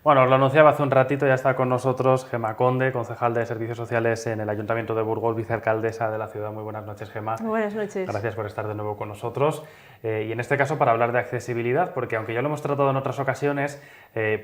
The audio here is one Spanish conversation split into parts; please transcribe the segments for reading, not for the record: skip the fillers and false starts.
Bueno, os lo anunciaba hace un ratito, ya está con nosotros Gemma Conde, concejal de Servicios Sociales en el Ayuntamiento de Burgos, vicealcaldesa de la ciudad. Muy buenas noches, Gemma. Buenas noches. Gracias por estar de nuevo con nosotros. Y en este caso para hablar de accesibilidad, porque aunque ya lo hemos tratado en otras ocasiones,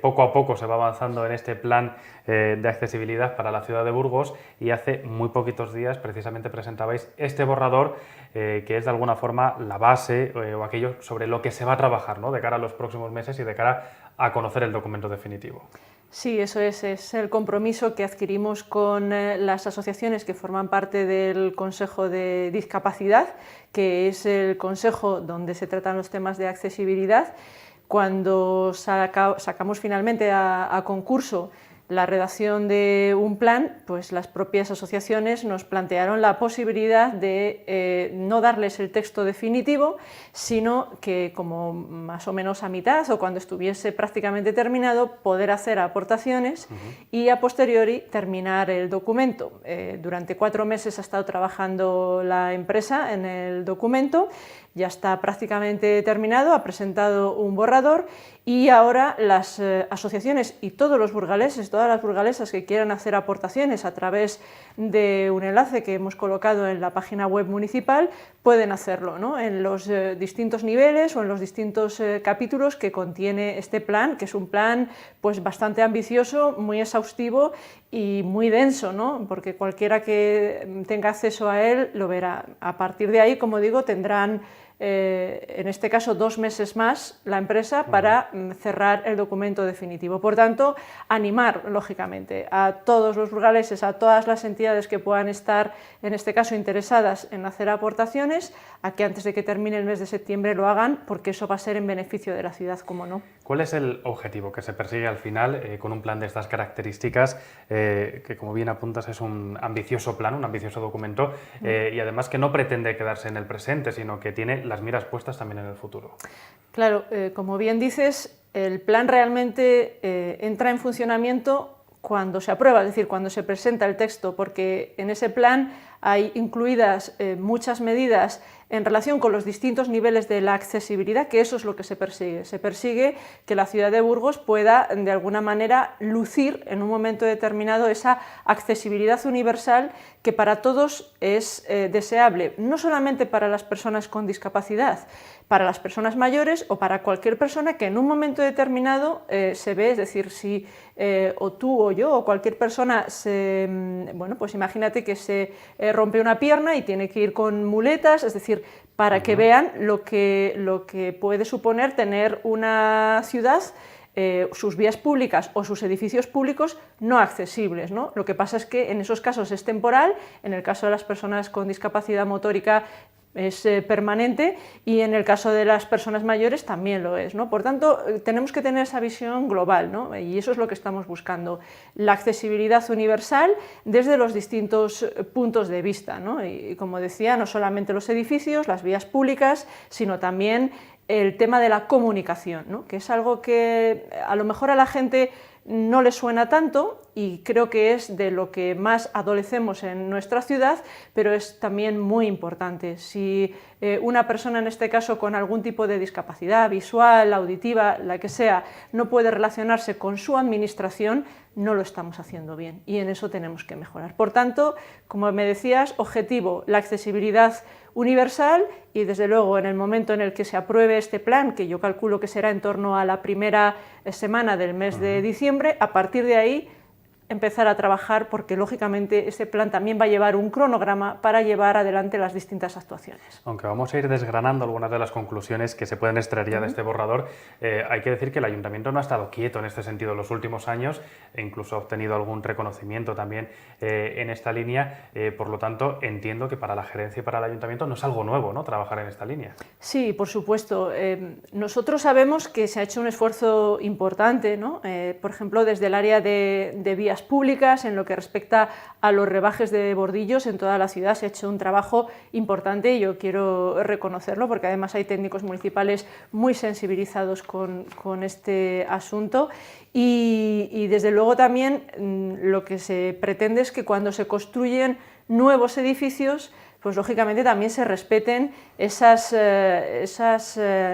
poco a poco se va avanzando en este plan de accesibilidad para la ciudad de Burgos, y hace muy poquitos días precisamente presentabais este borrador que es de alguna forma la base o aquello sobre lo que se va a trabajar, ¿no?, de cara a los próximos meses y de cara a conocer el documento definitivo. Sí, eso es el compromiso que adquirimos con las asociaciones que forman parte del Consejo de Discapacidad, que es el consejo donde se tratan los temas de accesibilidad. Cuando sacamos finalmente a concurso la redacción de un plan, pues las propias asociaciones nos plantearon la posibilidad de no darles el texto definitivo, sino que como más o menos a mitad o cuando estuviese prácticamente terminado, poder hacer aportaciones y a posteriori terminar el documento. Durante 4 meses ha estado trabajando la empresa en el documento, ya está prácticamente terminado, ha presentado un borrador y ahora las asociaciones y todos los burgaleses, todas las burgalesas que quieran hacer aportaciones a través de un enlace que hemos colocado en la página web municipal, pueden hacerlo, ¿no?, en los distintos niveles o en los distintos capítulos que contiene este plan, que es un plan pues bastante ambicioso, muy exhaustivo y muy denso, ¿no?, porque cualquiera que tenga acceso a él lo verá. A partir de ahí, como digo, tendrán en este caso 2 meses más la empresa para cerrar el documento definitivo. Por tanto, animar lógicamente a todos los burgaleses, a todas las entidades que puedan estar en este caso interesadas en hacer aportaciones, a que antes de que termine el mes de septiembre lo hagan, porque eso va a ser en beneficio de la ciudad, como no. ¿Cuál es el objetivo que se persigue al final con un plan de estas características, que como bien apuntas es un ambicioso plan, un ambicioso documento, y además que no pretende quedarse en el presente, sino que tiene las miras puestas también en el futuro? Claro, como bien dices, el plan realmente entra en funcionamiento cuando se aprueba, es decir, cuando se presenta el texto, porque en ese plan hay incluidas muchas medidas en relación con los distintos niveles de la accesibilidad, que eso es lo que se persigue. Se persigue que la ciudad de Burgos pueda, de alguna manera, lucir en un momento determinado esa accesibilidad universal que para todos es deseable, no solamente para las personas con discapacidad, para las personas mayores o para cualquier persona que en un momento determinado se ve, es decir, si o tú o yo o cualquier persona, bueno, pues imagínate que se rompe una pierna y tiene que ir con muletas, es decir, para que vean lo que puede suponer tener una ciudad, sus vías públicas o sus edificios públicos no accesibles, ¿no? Lo que pasa es que en esos casos es temporal, en el caso de las personas con discapacidad motórica es permanente y en el caso de las personas mayores también lo es, ¿no? Por tanto, tenemos que tener esa visión global, ¿no? Y eso es lo que estamos buscando, la accesibilidad universal desde los distintos puntos de vista, ¿no? Y como decía, no solamente los edificios, las vías públicas, sino también el tema de la comunicación, ¿no?, que es algo que a lo mejor a la gente no le suena tanto y creo que es de lo que más adolecemos en nuestra ciudad, pero es también muy importante. Si una persona, en este caso con algún tipo de discapacidad visual, auditiva, la que sea, no puede relacionarse con su administración, no lo estamos haciendo bien y en eso tenemos que mejorar. Por tanto, como me decías, objetivo, la accesibilidad universal y desde luego en el momento en el que se apruebe este plan, que yo calculo que será en torno a la primera semana del mes de diciembre, a partir de ahí empezar a trabajar porque lógicamente ese plan también va a llevar un cronograma para llevar adelante las distintas actuaciones. Aunque vamos a ir desgranando algunas de las conclusiones que se pueden extraer ya de este borrador, hay que decir que el Ayuntamiento no ha estado quieto en este sentido en los últimos años e incluso ha obtenido algún reconocimiento también en esta línea, por lo tanto entiendo que para la gerencia y para el Ayuntamiento no es algo nuevo, ¿no?, trabajar en esta línea. Sí, por supuesto. Nosotros sabemos que se ha hecho un esfuerzo importante, ¿no? Por ejemplo, desde el área de vías públicas, en lo que respecta a los rebajes de bordillos en toda la ciudad se ha hecho un trabajo importante y yo quiero reconocerlo porque además hay técnicos municipales muy sensibilizados con este asunto y desde luego también lo que se pretende es que cuando se construyen nuevos edificios pues lógicamente también se respeten esas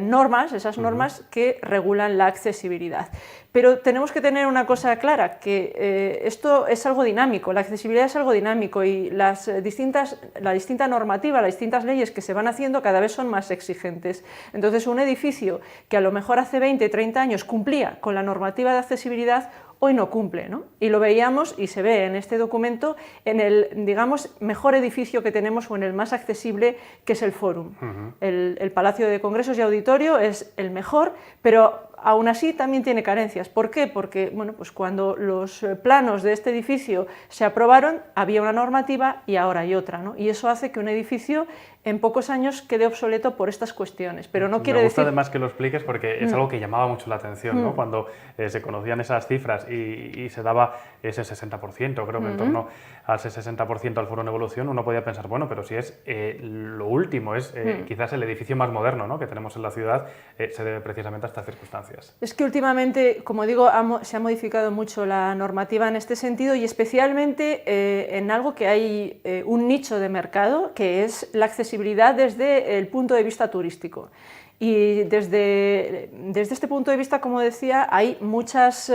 normas que regulan la accesibilidad. Pero tenemos que tener una cosa clara, que esto es algo dinámico, la accesibilidad es algo dinámico y la distinta normativa, las distintas leyes que se van haciendo cada vez son más exigentes. Entonces, un edificio que a lo mejor hace 20, 30 años cumplía con la normativa de accesibilidad, hoy no cumple, ¿no? Y lo veíamos y se ve en este documento en el, digamos, mejor edificio que tenemos o en el más accesible, que es el Fórum. El Palacio de Congresos y Auditorio es el mejor, pero aún así también tiene carencias. ¿Por qué? Porque bueno, pues cuando los planos de este edificio se aprobaron, había una normativa y ahora hay otra, ¿no? Y eso hace que un edificio en pocos años quede obsoleto por estas cuestiones. Pero no quiere decir... Me gusta además que lo expliques porque es algo que llamaba mucho la atención, ¿no? Cuando se conocían esas cifras y se daba ese 60%, creo que en torno a ese 60% al Foro en Evolución, uno podía pensar, bueno, pero si es lo último, es quizás el edificio más moderno, ¿no?, que tenemos en la ciudad, se debe precisamente a estas circunstancias. Es que últimamente, como digo, se ha modificado mucho la normativa en este sentido y especialmente en algo que hay un nicho de mercado, que es la accesibilidad desde el punto de vista turístico. Y desde este punto de vista, como decía, hay muchas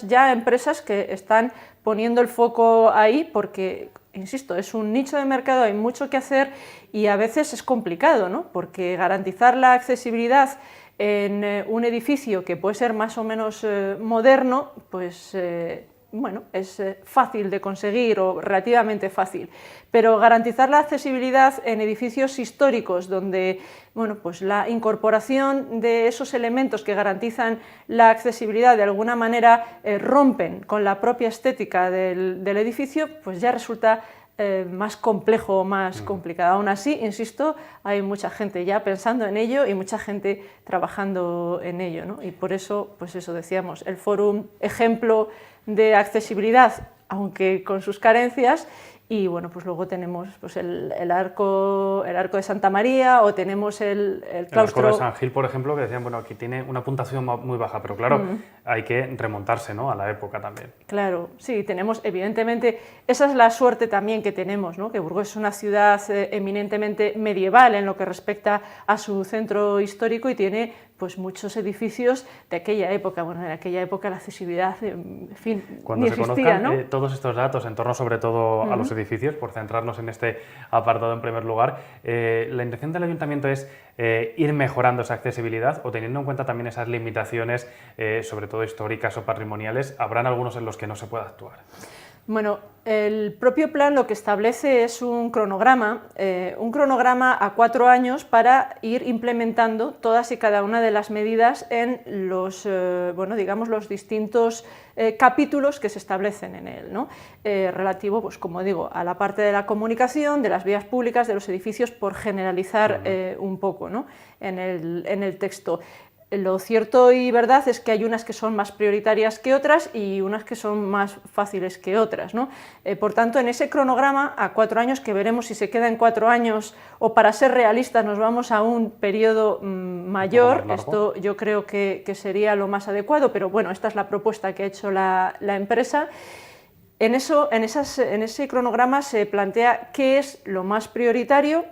ya empresas que están poniendo el foco ahí porque, insisto, es un nicho de mercado, hay mucho que hacer y a veces es complicado, ¿no? Porque garantizar la accesibilidad en un edificio que puede ser más o menos moderno, pues bueno, es fácil de conseguir o relativamente fácil, pero garantizar la accesibilidad en edificios históricos donde bueno, pues la incorporación de esos elementos que garantizan la accesibilidad de alguna manera rompen con la propia estética del edificio, pues ya resulta más complejo, más complicado. Aún así, insisto, hay mucha gente ya pensando en ello y mucha gente trabajando en ello, ¿no? Y por eso, pues eso decíamos, el Fórum, ejemplo de accesibilidad, aunque con sus carencias. Y bueno, pues luego tenemos pues el arco de Santa María o tenemos el claustro... El arco de San Gil, por ejemplo, que decían, bueno, aquí tiene una puntuación muy baja, pero claro, hay que remontarse, ¿no?, a la época también. Claro, sí, tenemos, evidentemente, esa es la suerte también que tenemos, ¿no?, que Burgos es una ciudad eminentemente medieval en lo que respecta a su centro histórico y tiene pues muchos edificios de aquella época. Bueno, en aquella época la accesibilidad, en fin, cuando ni se existía, conozcan, ¿no? Todos estos datos en torno sobre todo a los edificios, por centrarnos en este apartado en primer lugar, la intención del Ayuntamiento es ir mejorando esa accesibilidad o teniendo en cuenta también esas limitaciones, sobre todo históricas o patrimoniales, habrán algunos en los que no se pueda actuar. Bueno, el propio plan lo que establece es un cronograma a 4 años para ir implementando todas y cada una de las medidas en los, bueno, digamos, los distintos capítulos que se establecen en él, ¿no? Relativo, pues como digo, a la parte de la comunicación, de las vías públicas, de los edificios, por generalizar un poco, ¿no?, en el texto. Lo cierto y verdad es que hay unas que son más prioritarias que otras y unas que son más fáciles que otras, ¿no? Por tanto, en ese cronograma a 4 años, que veremos si se queda en 4 años o, para ser realistas, nos vamos a un periodo mayor, esto yo creo que sería lo más adecuado, pero bueno, esta es la propuesta que ha hecho la empresa. En ese cronograma se plantea qué es lo más prioritario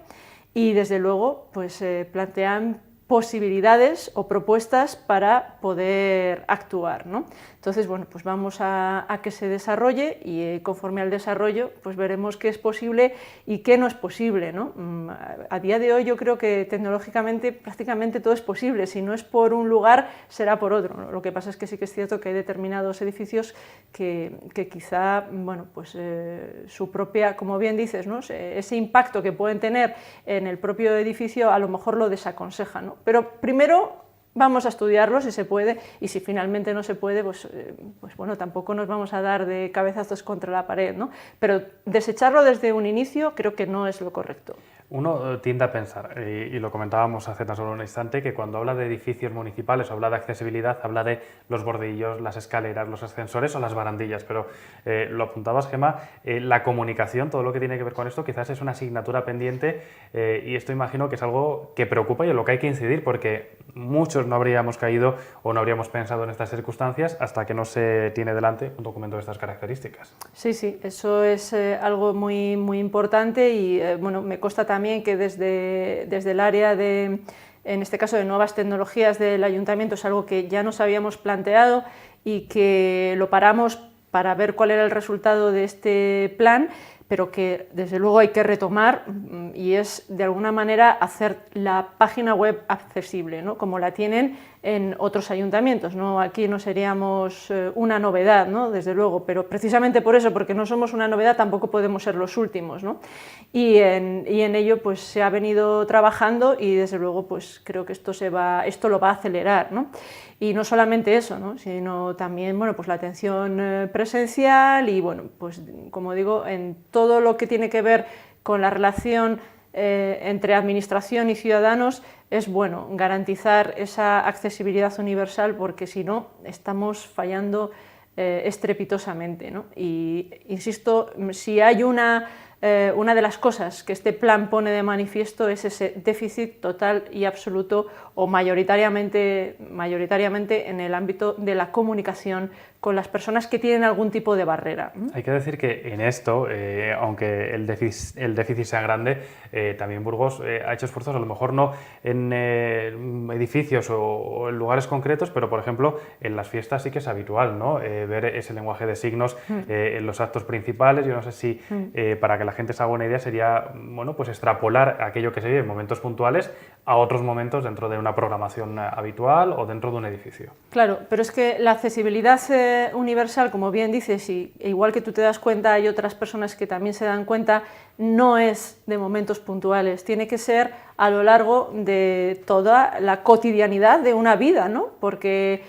y, desde luego, pues se plantean posibilidades o propuestas para poder actuar, ¿no? Entonces, bueno, pues vamos a que se desarrolle y conforme al desarrollo pues veremos qué es posible y qué no es posible, ¿no? A día de hoy yo creo que tecnológicamente prácticamente todo es posible, si no es por un lugar será por otro, ¿no? Lo que pasa es que sí que es cierto que hay determinados edificios que quizá, bueno, pues su propia, como bien dices, ¿no?, ese impacto que pueden tener en el propio edificio a lo mejor lo desaconseja, ¿no? Pero primero vamos a estudiarlo si se puede y si finalmente no se puede, pues bueno, tampoco nos vamos a dar de cabezazos contra la pared, ¿no? Pero desecharlo desde un inicio creo que no es lo correcto. Uno tiende a pensar, y lo comentábamos hace tan solo un instante, que cuando habla de edificios municipales o habla de accesibilidad, habla de los bordillos, las escaleras, los ascensores o las barandillas, pero lo apuntabas, Gemma, la comunicación, todo lo que tiene que ver con esto, quizás es una asignatura pendiente y esto imagino que es algo que preocupa y en lo que hay que incidir, porque muchos no habríamos caído o no habríamos pensado en estas circunstancias hasta que no se tiene delante un documento de estas características. Sí, sí, eso es algo muy, muy importante y bueno, me consta también que desde el área de, en este caso, de nuevas tecnologías del ayuntamiento, es algo que ya nos habíamos planteado y que lo paramos para ver cuál era el resultado de este plan, pero que desde luego hay que retomar y es de alguna manera hacer la página web accesible, ¿no? Como la tienen en otros ayuntamientos, ¿no? Aquí no seríamos una novedad, ¿no? Desde luego, pero precisamente por eso, porque no somos una novedad, tampoco podemos ser los últimos, ¿no? Y en ello pues se ha venido trabajando y desde luego pues creo que esto lo va a acelerar, ¿no? Y no solamente eso, ¿no? Sino también, bueno, pues la atención presencial y, bueno, pues como digo, en todo lo que tiene que ver con la relación entre administración y ciudadanos es bueno garantizar esa accesibilidad universal porque si no estamos fallando estrepitosamente, ¿no? Y insisto, si hay una de las cosas que este plan pone de manifiesto es ese déficit total y absoluto o mayoritariamente en el ámbito de la comunicación con las personas que tienen algún tipo de barrera. Hay que decir que en esto, aunque el déficit sea grande, también Burgos ha hecho esfuerzos, a lo mejor no en edificios o en lugares concretos, pero por ejemplo en las fiestas sí que es habitual, ¿no? Ver ese lenguaje de signos en los actos principales. Yo no sé si para que la gente se haga una idea sería, bueno, pues extrapolar aquello que se vive en momentos puntuales a otros momentos dentro de una programación habitual o dentro de un edificio. Claro, pero es que la accesibilidad universal, como bien dices, y igual que tú te das cuenta, hay otras personas que también se dan cuenta, no es de momentos puntuales, tiene que ser a lo largo de toda la cotidianidad de una vida, ¿no? Porque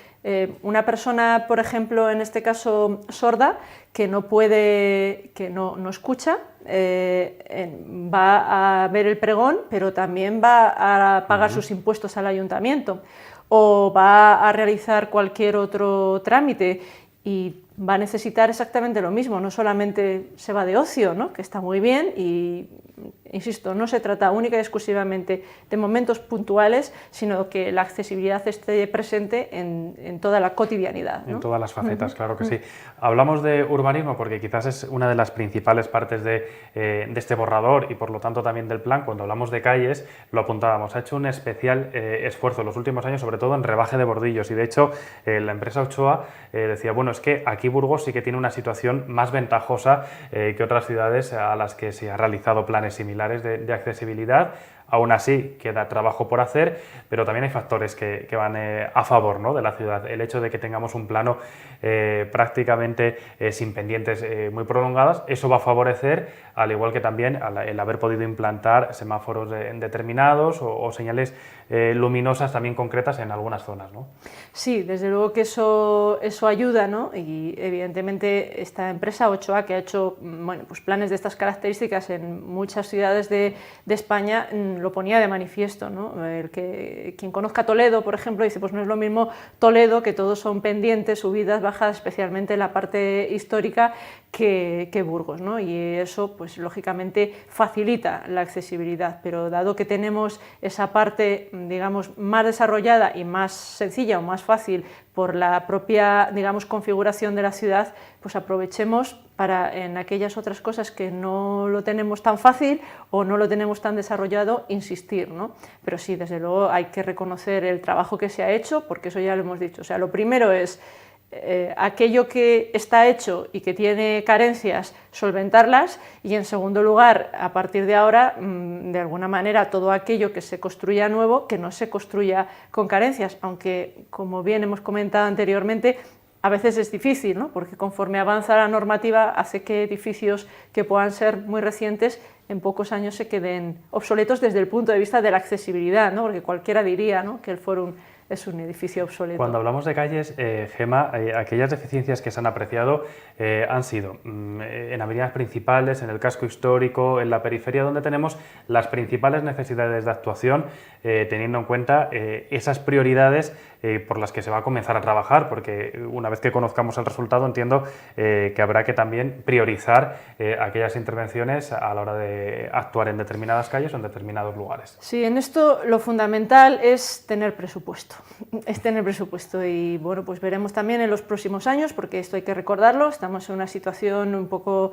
una persona, por ejemplo, en este caso sorda, que no puede, que no escucha, va a ver el pregón, pero también va a pagar sus impuestos al ayuntamiento o va a realizar cualquier otro trámite y va a necesitar exactamente lo mismo, no solamente se va de ocio, ¿no? Que está muy bien y, insisto, no se trata única y exclusivamente de momentos puntuales, sino que la accesibilidad esté presente en toda la cotidianidad, ¿no? En todas las facetas, claro que sí. Hablamos de urbanismo porque quizás es una de las principales partes de este borrador y por lo tanto también del plan. Cuando hablamos de calles, lo apuntábamos, ha hecho un especial esfuerzo en los últimos años, sobre todo en rebaje de bordillos y de hecho la empresa Ochoa decía, bueno, es que aquí Burgos sí que tiene una situación más ventajosa que otras ciudades a las que se ha realizado planes similares de accesibilidad. Aún así, queda trabajo por hacer, pero también hay factores que van a favor, ¿no?, de la ciudad. El hecho de que tengamos un plano prácticamente sin pendientes muy prolongadas, eso va a favorecer, al igual que también el haber podido implantar semáforos determinados o señales luminosas también concretas en algunas zonas, ¿no? Sí, desde luego que eso ayuda, ¿no? Y evidentemente esta empresa Ochoa, que ha hecho, bueno, pues planes de estas características en muchas ciudades de España, lo ponía de manifiesto, ¿no? Quien conozca Toledo, por ejemplo, dice, pues no es lo mismo Toledo, que todos son pendientes, subidas, bajadas, especialmente en la parte histórica, que Burgos, ¿no? Y eso, pues lógicamente, facilita la accesibilidad, pero dado que tenemos esa parte, digamos, más desarrollada y más sencilla o más fácil por la propia, digamos, configuración de la ciudad, pues aprovechemos para en aquellas otras cosas que no lo tenemos tan fácil o no lo tenemos tan desarrollado, insistir, ¿no? Pero sí, desde luego hay que reconocer el trabajo que se ha hecho, porque eso ya lo hemos dicho. O sea, lo primero es aquello que está hecho y que tiene carencias, solventarlas, y en segundo lugar, a partir de ahora, de alguna manera, todo aquello que se construya nuevo, que no se construya con carencias, aunque, como bien hemos comentado anteriormente, a veces es difícil, ¿no? Porque conforme avanza la normativa hace que edificios que puedan ser muy recientes en pocos años se queden obsoletos desde el punto de vista de la accesibilidad, ¿no? Porque cualquiera diría, ¿no?, que el Fórum es un edificio obsoleto. Cuando hablamos de calles, Gemma, aquellas deficiencias que se han apreciado han sido en avenidas principales, en el casco histórico, en la periferia, donde tenemos las principales necesidades de actuación, teniendo en cuenta esas prioridades por las que se va a comenzar a trabajar, porque una vez que conozcamos el resultado entiendo que habrá que también priorizar aquellas intervenciones a la hora de actuar en determinadas calles o en determinados lugares. Sí, en esto lo fundamental es tener presupuesto. Y bueno, pues veremos también en los próximos años, porque esto hay que recordarlo, estamos en una situación un poco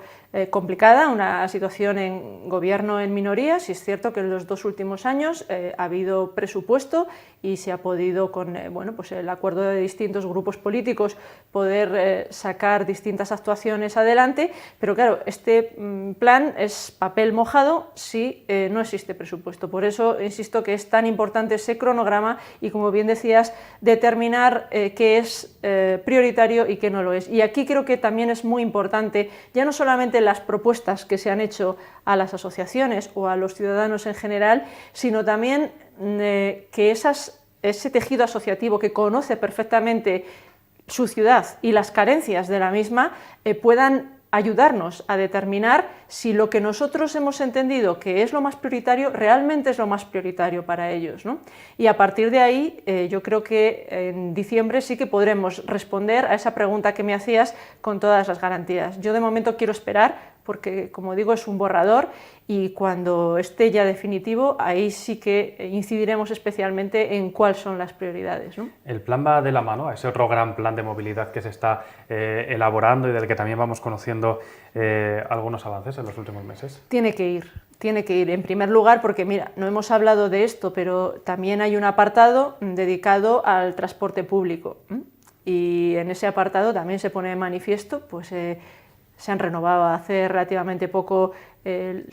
complicada, una situación en gobierno en minorías, y es cierto que en los 2 últimos años ha habido presupuesto y se ha podido, con bueno, pues el acuerdo de distintos grupos políticos, poder sacar distintas actuaciones adelante, pero claro, este plan es papel mojado si no existe presupuesto. Por eso insisto que es tan importante ese cronograma y, como bien decías, determinar qué es prioritario y qué no lo es. Y aquí creo que también es muy importante, ya no solamente las propuestas que se han hecho a las asociaciones o a los ciudadanos en general, sino también que ese tejido asociativo que conoce perfectamente su ciudad y las carencias de la misma puedan ayudarnos a determinar si lo que nosotros hemos entendido que es lo más prioritario realmente es lo más prioritario para ellos, ¿no? Y a partir de ahí yo creo que en diciembre sí que podremos responder a esa pregunta que me hacías con todas las garantías. Yo de momento quiero esperar porque, como digo, es un borrador y cuando esté ya definitivo, ahí sí que incidiremos especialmente en cuáles son las prioridades, ¿no? El plan va de la mano a ese otro gran plan de movilidad que se está elaborando y del que también vamos conociendo algunos avances en los últimos meses. Tiene que ir en primer lugar porque, mira, no hemos hablado de esto, pero también hay un apartado dedicado al transporte público y en ese apartado también se pone de manifiesto, pues se han renovado hace relativamente poco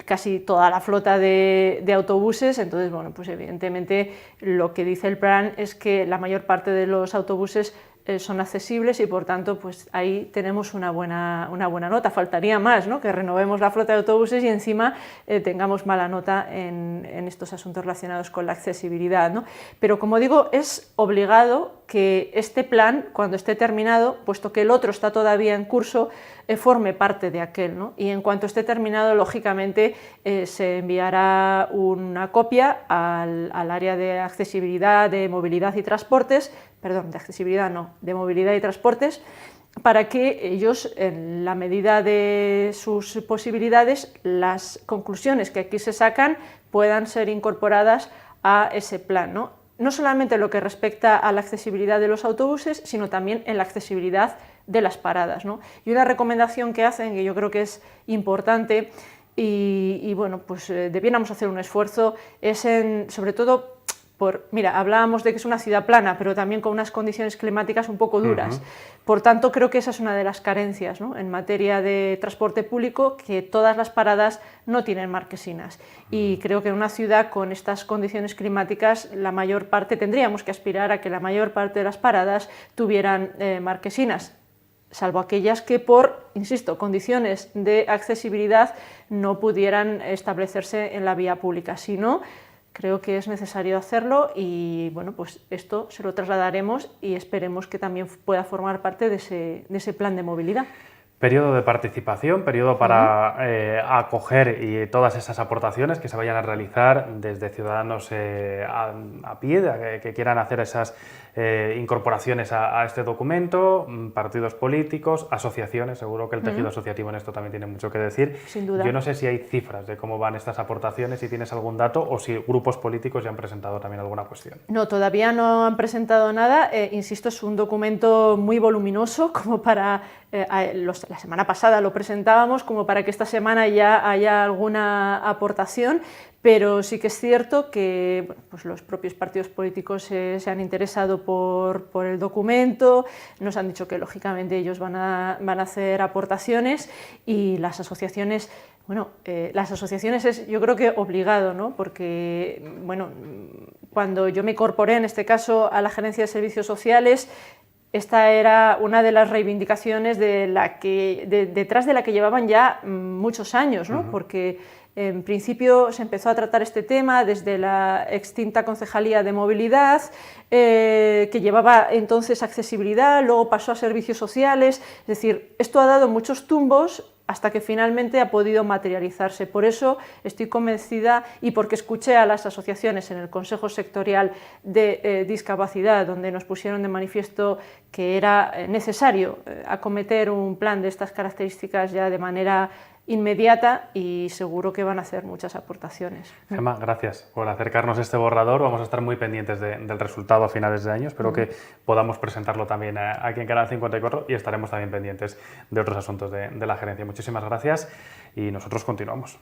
casi toda la flota de autobuses, entonces, bueno, pues evidentemente lo que dice el plan es que la mayor parte de los autobuses son accesibles y por tanto pues ahí tenemos una buena nota. Faltaría más, ¿no? Que renovemos la flota de autobuses y encima tengamos mala nota en estos asuntos relacionados con la accesibilidad, ¿no? Pero como digo, es obligado que este plan, cuando esté terminado, puesto que el otro está todavía en curso, forme parte de aquel, ¿no? Y en cuanto esté terminado, lógicamente se enviará una copia al área de accesibilidad, de movilidad y transportes, perdón, de accesibilidad no, de movilidad y transportes, para que ellos, en la medida de sus posibilidades, las conclusiones que aquí se sacan puedan ser incorporadas a ese plan, ¿no? No solamente en lo que respecta a la accesibilidad de los autobuses, sino también en la accesibilidad de las paradas, ¿no? Y una recomendación que hacen, que yo creo que es importante, y bueno, pues debiéramos hacer un esfuerzo, es sobre todo mira, hablábamos de que es una ciudad plana, pero también con unas condiciones climáticas un poco duras. Por tanto, creo que esa es una de las carencias, ¿no? En materia de transporte público, que todas las paradas no tienen marquesinas. Y creo que en una ciudad con estas condiciones climáticas, la mayor parte, tendríamos que aspirar a que la mayor parte de las paradas tuvieran marquesinas, salvo aquellas que por, insisto, condiciones de accesibilidad no pudieran establecerse en la vía pública. Si no, creo que es necesario hacerlo y bueno, pues esto se lo trasladaremos y esperemos que también pueda formar parte de ese plan de movilidad. Periodo de participación, periodo para acoger y todas esas aportaciones que se vayan a realizar desde ciudadanos a pie, que quieran hacer esas incorporaciones a este documento, partidos políticos, asociaciones, seguro que el tejido asociativo en esto también tiene mucho que decir. Sin duda. Yo no sé si hay cifras de cómo van estas aportaciones, si tienes algún dato o si grupos políticos ya han presentado también alguna cuestión. No, todavía no han presentado nada, insisto, es un documento muy voluminoso como para... la semana pasada lo presentábamos como para que esta semana ya haya alguna aportación, pero sí que es cierto que bueno, pues los propios partidos políticos se han interesado por el documento, nos han dicho que lógicamente ellos van a hacer aportaciones y las asociaciones, bueno, las asociaciones es yo creo que obligado, ¿no? Porque bueno, cuando yo me incorporé en este caso a la Gerencia de Servicios Sociales, esta era una de las reivindicaciones detrás de la que llevaban ya muchos años, ¿no? Porque En principio se empezó a tratar este tema desde la extinta Concejalía de Movilidad, que llevaba entonces accesibilidad, luego pasó a servicios sociales, es decir, esto ha dado muchos tumbos hasta que finalmente ha podido materializarse. Por eso estoy convencida, y porque escuché a las asociaciones en el Consejo Sectorial de Discapacidad, donde nos pusieron de manifiesto que era necesario acometer un plan de estas características ya de manera inmediata, y seguro que van a hacer muchas aportaciones. Gemma, gracias por acercarnos a este borrador. Vamos a estar muy pendientes del resultado a finales de año. Espero que podamos presentarlo también aquí en Canal 54 y estaremos también pendientes de otros asuntos de la gerencia. Muchísimas gracias y nosotros continuamos.